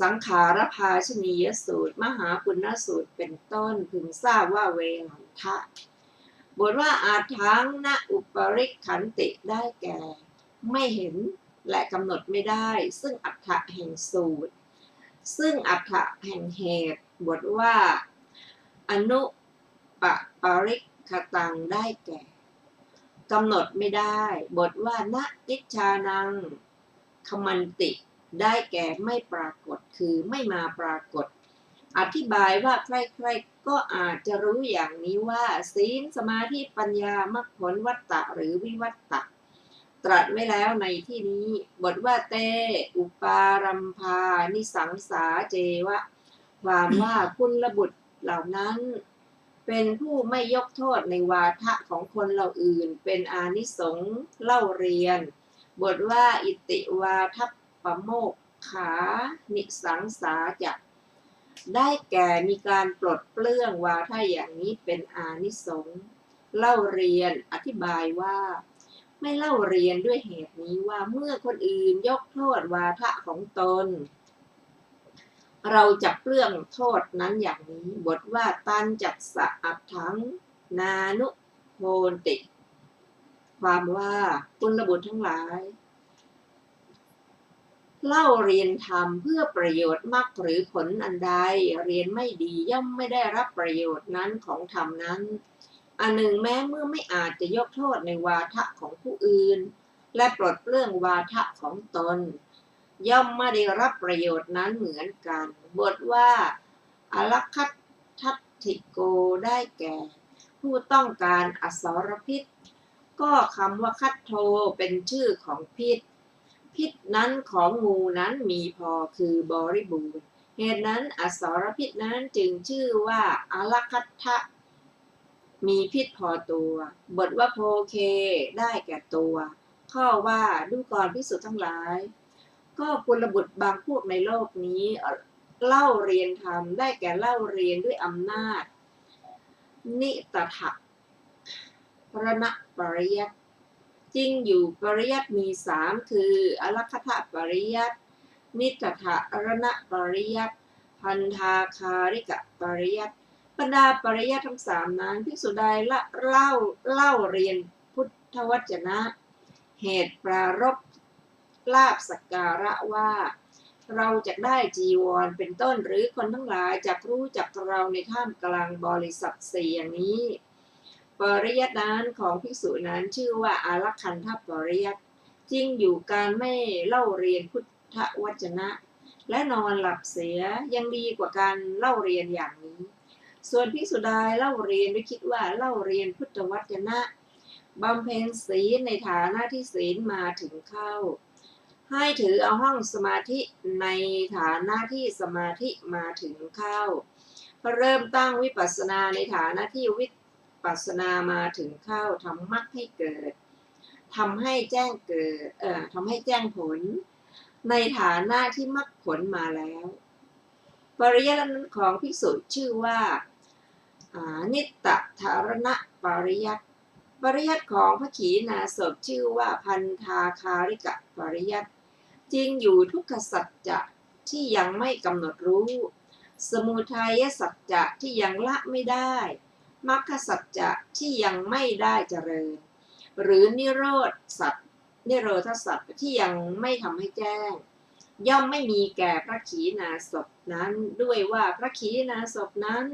สังขารภาชนียสูตรมหาปุณณสูตรเป็นต้นพึงทราบว่าเวหันทะบทว่าอาทังนะอุปริกขันติได้แก่ไม่เห็นและกำหนดไม่ได้ซึ่งอัฏฐะแห่งสูตรซึ่งอัฏฐะแห่งเหตุบทว่าอนุปริกขตังได้แก่กำหนดไม่ได้บทว่าณติชานังคมันติได้แก่ไม่ปรากฏคือไม่มาปรากฏอธิบายว่าใครๆก็อาจจะรู้อย่างนี้ว่าศีลสมาธิปัญญามรรคผลวัตตะหรือวิวัตตะตรัสไว้แล้วในที่นี้บทว่าเตอุปารัมภานิสังสาเจวะความว่ากุลบุตรเหล่านั้นเป็นผู้ไม่ยกโทษในวาทะของคนเหล่าอื่นเป็นอานิสงส์เล่าเรียนบทว่าอิติวาทัปปโมกขานิสังสาจะได้แก่มีการปลดเปลื้องวาทะอย่างนี้เป็นอานิสงส์เล่าเรียนอธิบายว่าไม่เล่าเรียนด้วยเหตุนี้ว่าเมื่อคนอื่นยกโทษวาทะของตนเราจะเปลื้องโทษนั้นอย่างนี้บทว่าตันจักสะอัฏถังนานุโพนติความว่ากุลบุตรทั้งหลายเล่าเรียนธรรมเพื่อประโยชน์มรรคหรือผลอันใดเรียนไม่ดีย่อมไม่ได้รับประโยชน์นั้นของธรรมนั้นอันหนึ่งแม้เมื่อไม่อาจจะยกโทษในวาทะของผู้อื่นและปลดเปลื้องวาทะของตนย่อมไม่ได้รับประโยชน์นั้นเหมือนกันบทว่าอลัคคัตทัตถิโกได้แก่ผู้ต้องการอสรพิษก็คำว่าคัตโทเป็นชื่อของพิษนั้นของงูนั้นมีพอคือบริบูรณ์เหตุนั้นอสรพิษนั้นจึงชื่อว่าอลัคคัตทะมีพิษพอตัวบทว่าโพเคได้แก่ตัวข้อว่าดูก่อนภิกษุทั้งหลายก็กุลบุตรบางพวกในโลกนี้เล่าเรียนธรรมได้แก่เล่าเรียนด้วยอำนาจนิตถะ รณปริยัติจริงอยู่ปริยัติมีสามคืออลัคถปริยัตินิตถรณปริยัติพันธาคาริกปริยัติบรรดาปริยัติทั้งสามนั้นภิกษุใดเล่าเรียนพุทธวจนะเหตุปรารภลาภสักการะว่าเราจะได้จีวรเป็นต้นหรือคนทั้งหลายจะรู้จักเราในท่ามกลางบริษัทสี่อย่างนี้ปริยัตินั้นของภิกษุนั้นชื่อว่าอารักขันธปริยัติจริงอยู่การไม่เล่าเรียนพุทธวจนะและนอนหลับเสียยังดีกว่าการเล่าเรียนอย่างนี้ส่วนภิกษุใดเล่าเรียนด้วยคิดว่าเล่าเรียนพุทธวจนะบำเพ็ญศีลในฐานะที่ศีลมาถึงเข้าให้ถือเอาห้องสมาธิในฐานะที่สมาธิมาถึงเข้าเริ่มตั้งวิปัสสนาในฐานะที่วิปัสสนามาถึงเข้าทำมรรคให้เกิดทำให้แจ้งเกิดทำให้แจ้งผลในฐานะที่มรรคผลมาแล้วปริยัติของภิกษุชื่อว่านิตตธารณปริยัติปริยัติของพระขีณาสพชื่อว่าพันธาคาริกปริยัติจริงอยู่ทุกขสัจจะที่ยังไม่กำหนดรู้สมุทัยสัจจะที่ยังละไม่ได้มรรคสัจจะที่ยังไม่ได้เจริญหรือนิโรธสัจที่ยังไม่ทำให้แจ้งย่อมไม่มีแก่พระขีณาสพนั้นด้วยว่าพระขีณาสพนั้น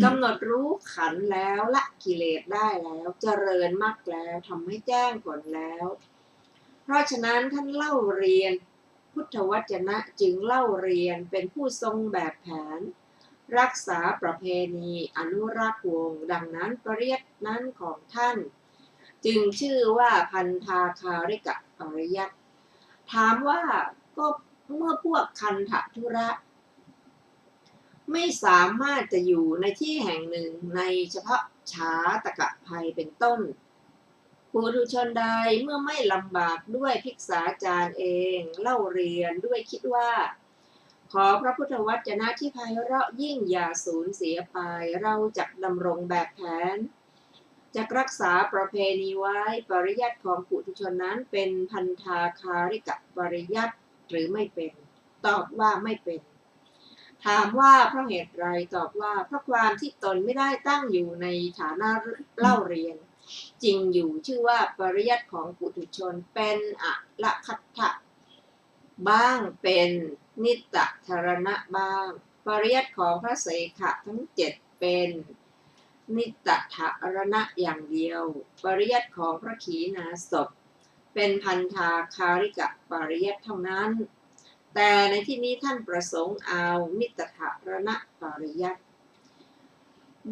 กำหนดรู้ขันธ์แล้วละกิเลสได้แล้วเจริญมรรคแล้วทำให้แจ้งผลแล้วเพราะฉะนั้นท่านเล่าเรียนพุทธวจนะจึงเล่าเรียนเป็นผู้ทรงแบบแผนรักษาประเพณีอนุรักษ์วงศ์ดังนั้นปริยัตินั้นของท่านจึงชื่อว่าพันธาคาริกปริยัติถามว่าก็เมื่อพวกคันธทุระไม่สามารถจะอยู่ในที่แห่งหนึ่งในเฉพาะฉาตกภัยเป็นต้นปุถุชนใดเมื่อไม่ลำบากด้วยภิกษาจารย์เองเล่าเรียนด้วยคิดว่าขอพระพุทธวจนะที่ไพเราะยิ่งอย่าสูญเสียไปเราจะดำรงแบบแผนจะรักษาประเพณีไว้ปริยัติของปุถุชนนั้นเป็นพันธาคาริกปริยัติหรือไม่เป็นตอบว่าไม่เป็นถามว่าเพราะเหตุไรตอบว่าเพราะความที่ตนไม่ได้ตั้งอยู่ในฐานะเล่าเรียนจริงอยู่ชื่อว่าปริยัติของปุถุชนเป็นอละคัตถะบ้างเป็นนิตตธารณะบ้างปริยัติของพระเสขะทั้ง7เป็นนิตตธารณะอย่างเดียวปริยัติของพระขีณาสพเป็นพันธาคาริกปริยัติเท่านั้นแต่ในที่นี้ท่านประสงค์เอานิตตธารณปริยัติ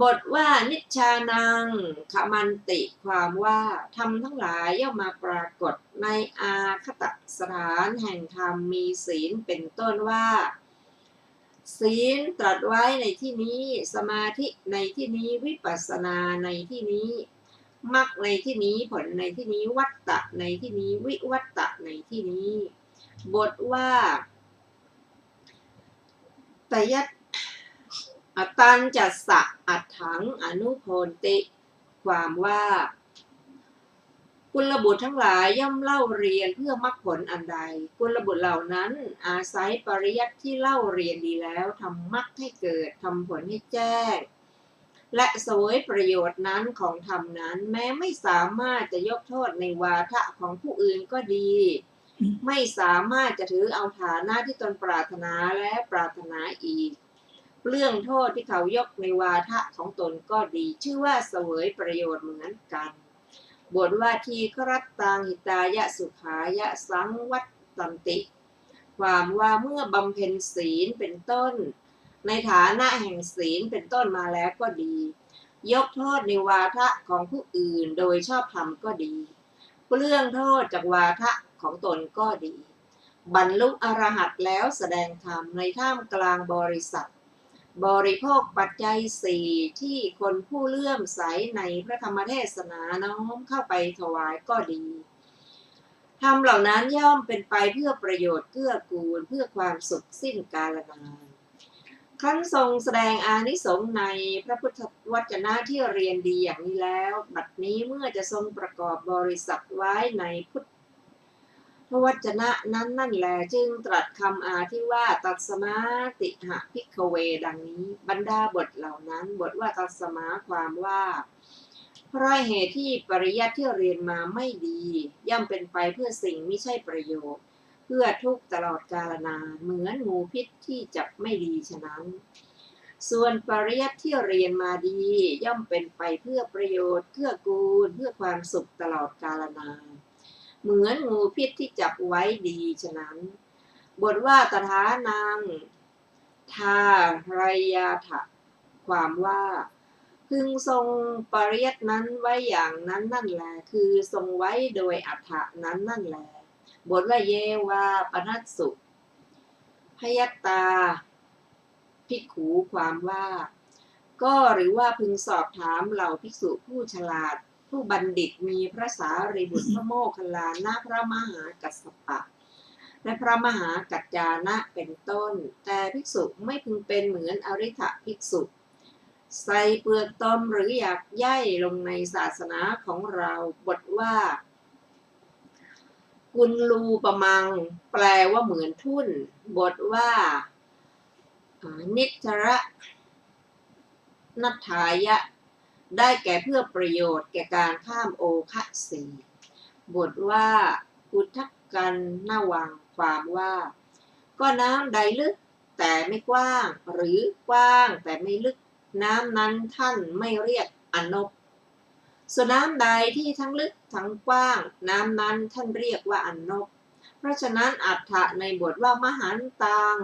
บทว่านิชชานังขมันติความว่าธรรมทั้งหลายย่อมมาปรากฏในอาคตสถานแห่งธรรมมีศีลเป็นต้นว่าศีลตรัสไว้ในที่นี้สมาธิในที่นี้วิปัสสนาในที่นี้มรรคในที่นี้ผลในที่นี้วัตตะในที่นี้วิวัตตะในที่นี้บทว่าตยัตตันจัสสะอัฏฐังอนุโพนติความว่ากุลบุตรทั้งหลายย่อมเล่าเรียนเพื่อมรรคผลอันใดกุลบุตรเหล่านั้นอาศัยปริยัติที่เล่าเรียนดีแล้วทำมรรคให้เกิดทำผลให้แจ้งและเสวยประโยชน์นั้นของธรรมนั้นแม้ไม่สามารถจะยกโทษในวาทะของผู้อื่นก็ดีไม่สามารถจะถือเอาฐานะที่ตนปรารถนาและปรารถนาอีกเรื่องโทษที่เขายกในวาทะของตนก็ดีชื่อว่าเสวยประโยชน์เหมือนกันบทว่าทีฆรัตตังหิตายะสุขายะสังวัตตันติความว่าเมื่อบำเพ็ญศีลเป็นต้นในฐานะแห่งศีลเป็นต้นมาแล้วก็ดียกโทษในวาทะของผู้อื่นโดยชอบธรรมก็ดีเรื่องโทษจากวาทะของตนก็ดีบรรลุอรหัตแล้วแสดงธรรมในท่ามกลางบริษัทบริโภคปัจจัย4ที่คนผู้เลื่อมใสในพระธรรมเทศนาน้อมเข้าไปถวายก็ดีธรรมเหล่านั้นย่อมเป็นไปเพื่อประโยชน์เกื้อกูลเพื่อความสุขสิ้นกาลนาน ครั้นทรงแสดงอานิสงส์ในพระพุทธวจนะที่เรียนดีอย่างนี้แล้วบัดนี้เมื่อจะทรงประกอบบริษัทไว้ในพุทธวจนะนั้นนั่นแลจึงตรัสคำอาที่ว่าตัสมาติหะภิกขเวดังนี้บรรดาบทเหล่านั้นบทว่าตัสมาความว่าเพราะเหตุที่ปริยัติที่เรียนมาไม่ดีย่อมเป็นไปเพื่อสิ่งไม่ใช่ประโยชน์เพื่อทุกข์ตลอดกาลนานเหมือนงูพิษที่จับไม่ดีฉะนั้นส่วนปริยัติที่เรียนมาดีย่อมเป็นไปเพื่อประโยชน์เพื่อกูลเพื่อความสุขตลอดกาลนานเหมือนงูพิษที่จับไว้ดีฉะนั้นบทว่าตถานังทารายาถะความว่าพึงทรงปริยัตินั้นไว้อย่างนั้นนั่นแหละคือทรงไว้โดยอัฏฐะนั้นนั่นแหละบทว่าเยวาปนัสสุพยัตตาภิกขุความว่าก็หรือว่าพึงสอบถามเหล่าภิกษุผู้ฉลาดผู้บัณฑิตมีพระสารีบุตรพระโมคคัลลานะพระมหากัสสปะและพระมหากัจจานะเป็นต้นแต่ภิกษุไม่พึงเป็นเหมือนอริ ฐภิกษุใส่เปลือกตมหรืออยากย่ายลงในศาสนาของเราบทว่ากุลลูปมังแปลว่าเหมือนทุ่นบทว่านิทระนัฏฐายะได้แก่เพื่อประโยชน์แก่การข้ามโอคะสีบทว่าอุทกกันนวังความว่าก็น้ำใดลึกแต่ไม่กว้างหรือกว้างแต่ไม่ลึกน้ำนั้นท่านไม่เรียกอนบส่วนน้ำใดที่ทั้งลึกทั้งกว้างน้ำนั้นท่านเรียกว่าอนบเพราะฉะนั้นอรรถะในบทว่ามหันตัง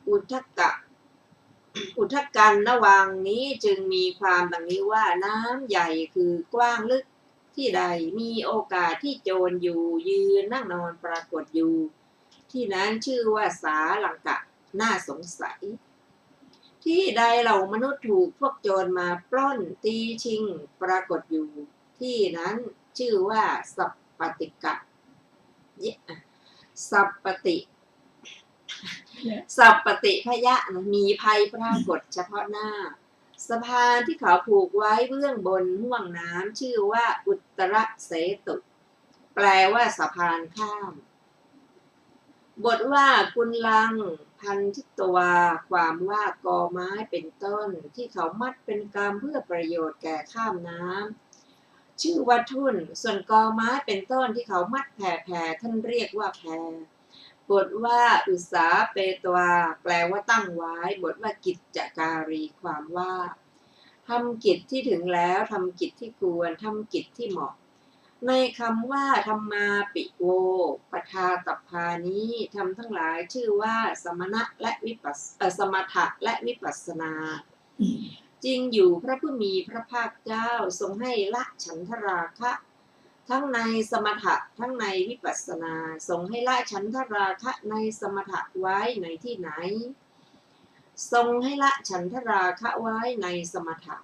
อุทกันนวังนี้จึงมีความดังนี้ว่าน้ำใหญ่คือกว้างลึกที่ใดมีโอกาสที่โจรอยู่ยืนนั่งนอนปรากฏอยู่ที่นั้นชื่อว่าสาลังกะน่าสงสัยที่ใดเหล่ามนุษย์ถูกพวกโจรมาปล้นตีชิงปรากฏอยู่ที่นั้นชื่อว่าสัปปติกะสัปปติพยะมีภัยปรากฏเฉพาะหน้าสะพานที่เขาผูกไว้เบื้องบนห่วงน้ำชื่อว่าอุตตรเสตุแปลว่าสะพานข้ามบทว่ากุลลังพันธิตวาความว่ากอไม้เป็นต้นที่เขามัดเป็นกรรมเพื่อประโยชน์แก่ข้ามน้ำชื่อว่าทุ่นส่วนกอไม้เป็นต้นที่เขามัดแผ่ท่านเรียกว่าแพบทว่าอุสาเปตวาแปลว่าตั้งไว้บทว่ากิจจการีความว่าทำกิจที่ถึงแล้วทำกิจที่ควรทำกิจที่เหมาะในคำว่าธรรมาปิโวปทาตัพพานี้ทำทั้งหลายชื่อว่าสมถะและวิปัสสนาจริงอยู่พระผู้มีพระภาคเจ้าทรงให้ละฉันทราคะทั้งในสมถะทั้งในวิปัสสนาทรงให้ละฉันทราคะในสมถะไว้ในที่ไหนทรงให้ละฉันทราคะไว้ในสมถะ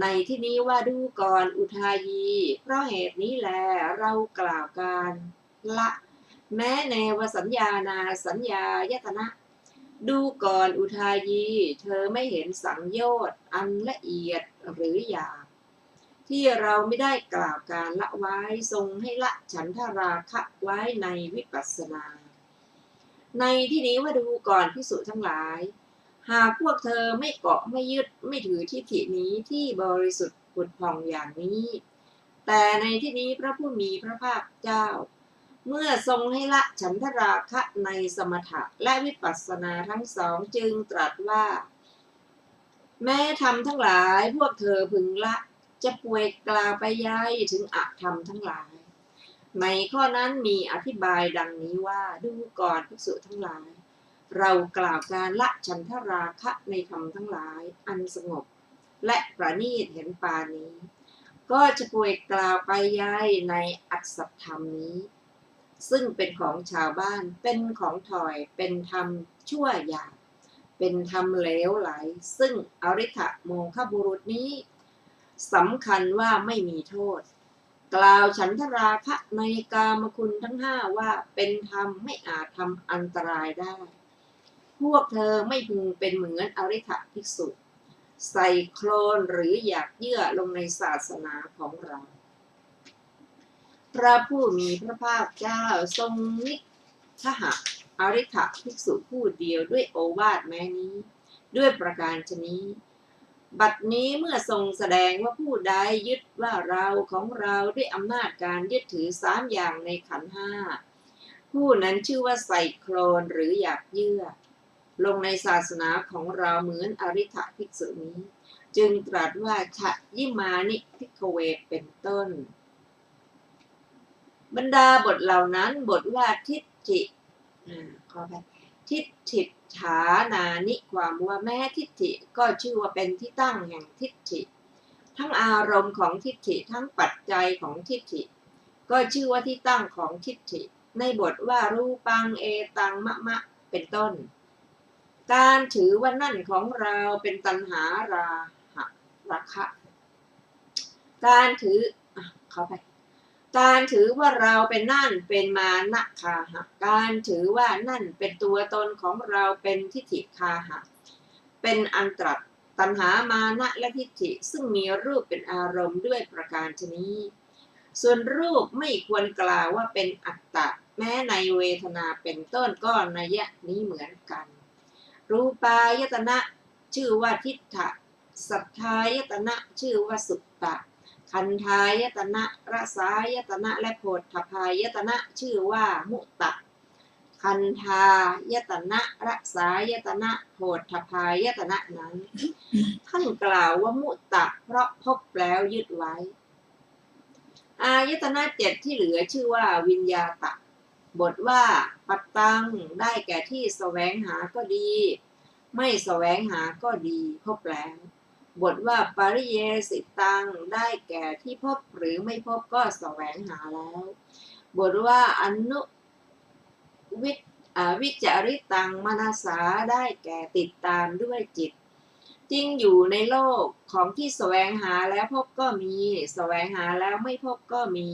ในที่นี้ว่าดูก่อนอุทายีเพราะเหตุนี้แลเรากล่าวการละแม้ในวสัญญานาสัญญายตนะดูก่อนอุทายีเธอไม่เห็นสังโยชน์อันละเอียดหรือหยาบที่เราไม่ได้กล่าวการละไว้ทรงให้ละฉันทราคะไว้ในวิปัสสนาในที่นี้ว่าดูก่อนภิกษุทั้งหลายหากพวกเธอไม่เกาะไม่ยึดไม่ถือทิฏฐินี้ที่บริสุทธิ์ผุดผ่องอย่างนี้แต่ในที่นี้พระผู้มีพระภาคเจ้าเมื่อทรงให้ละฉันทราคะในสมถะและวิปัสสนาทั้งสองจึงตรัสว่าแม้ธรรมทั้งหลายพวกเธอพึงละจะป่วยกล่าวไปย้ายถึงอธรรมทั้งหลายในข้อนั้นมีอธิบายดังนี้ว่าดูก่อนภิกษุทั้งหลายเรากล่าวการละฉันทราคะในธรรมทั้งหลายอันสงบและประณีตเห็นปานนี้ก็จะป่วยกล่าวไปย้ายในอัตถธรรมนี้ซึ่งเป็นของชาวบ้านเป็นของถอยเป็นธรรมชั่วหยาบเป็นธรรมเหลวไหลซึ่งอริ ฐโมฆะบุรุษนี้สำคัญว่าไม่มีโทษกล่าวฉันทราคะในกามคุณทั้งห้าว่าเป็นธรรมไม่อาจทำอันตรายได้ พวกเธอไม่พึงเป็นเหมือนอริ ฐภิกษุใส่โคลนหรืออยากเยื่อลงในศาสนาของเรา พระผู้มีพระภาคเจ้าทรงนิคหะอริ ฐภิกษุผู้เดียวด้วยโอวาทแม้นี้ด้วยประการฉนี้ บัดนี้เมื่อทรงแสดงว่าผู้ใดยึดว่าเราของเราด้วยอำนาจการยึดถือ3อย่างในขันธ์ห้าผู้นั้นชื่อว่าใส่โคลนหรืออยากเยื่อลงในศาสนาของเราเหมือนอริ ฐภิกษุนี้ จึงตรัสว่าฉะยิมานิภิกขเวเป็นต้น บรรดาบทเหล่านั้นบทว่าทิฏฐิขอไปทิฏฐิฐานานิความว่าแม้ทิฏฐิก็ชื่อว่าเป็นที่ตั้งแห่งทิฏฐิทั้งอารมณ์ของทิฏฐิทั้งปัจจัยของทิฏฐิก็ชื่อว่าที่ตั้งของทิฏฐิในบทว่ารูปังเอตังมะมะเป็นต้นการถือว่านั่นของเราเป็นตัณหาราคะการถือเขาไปการถือว่าเราเป็นนั่นเป็นมานะคาหะการถือว่านั่นเป็นตัวตนของเราเป็นทิฏฐิคาหะเป็นอันตรัสตัณหามานะและทิฏฐิซึ่งมีรูปเป็นอารมณ์ด้วยประการฉนี้ส่วนรูปไม่ควรกล่าวว่าเป็นอัตตะแม้ในเวทนาเป็นต้นก็นัยนี้เหมือนกันรูปายตนะชื่อว่าทิฏฐะสัทธายตนะชื่อว่าสุตตะคันธายตนะรสายตนะและโผฏฐัพพายตนะชื่อว่ามุตตะคันธายตนะรสายตนะโผฏฐัพพายตนะนั้นท่านกล่าวว่ามุตตะเพราะพบแล้วยึดไว้อายตนะ7ที่เหลือชื่อว่าวิญญาตะบทว่าปัตตังได้แก่ที่แสวงหาก็ดีไม่แสวงหาก็ดีพบแล้วบทว่าปริเยสิตังได้แก่ที่พบหรือไม่พบก็แสวงหาแล้วบทว่าอนุวิจาริตังมนัสสาได้แก่ติดตามด้วยจิตจริงอยู่ในโลกของที่แสวงหาแล้วพบก็มีแสวงหาแล้วไม่พบก็มี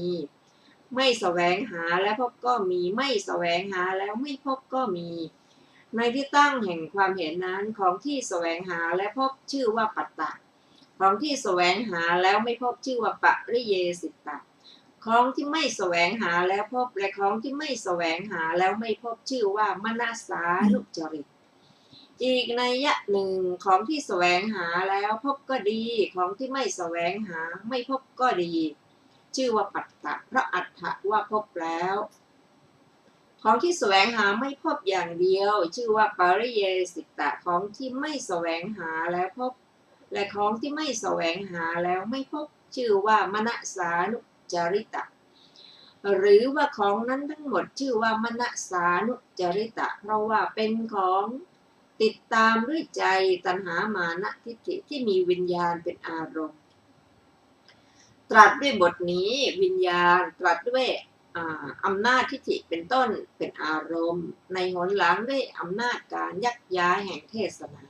ไม่แสวงหาแล้วพบก็มีไม่แสวงหาแล้วไม่พบก็มีในที่ตั้งแห่งความเห็นนั้นของที่แสวงหาและพบชื่อว่าปัตตะของที่แสวงหาแล้วไม่พบชื่อว่าปริเยสิตะของที่ไม่แสวงหาแล้วพบและของที่ไม่แสวงหาแล้วไม่พบชื่อว่ามนัสสานุจริตอีกนัยยะหนึ่งของที่แสวงหาแล้วพบก็ดีของที่ไม่แสวงหาไม่พบก็ดีชื่อว่าปัตตะเพราะอัตถะว่าพบแล้วของที่แสวงหาไม่พบอย่างเดียวชื่อว่าปริเยสิตะของที่ไม่แสวงหาแล้วพบและของที่ไม่แสวงหาแล้วไม่พบชื่อว่ามนัสสานุจริตะหรือว่าของนั้นทั้งหมดชื่อว่ามนัสสานุจริตะเพราะว่าเป็นของติดตามด้วยใจตัณหามานะทิฏฐิที่มีวิญญาณเป็นอารมณ์ตรัสด้วยบทนี้วิญญาณตรัสด้วยอำนาจทิฏฐิเป็นต้นเป็นอารมณ์ในหนหลังด้วยอำนาจการยักย้ายแห่งเทศนา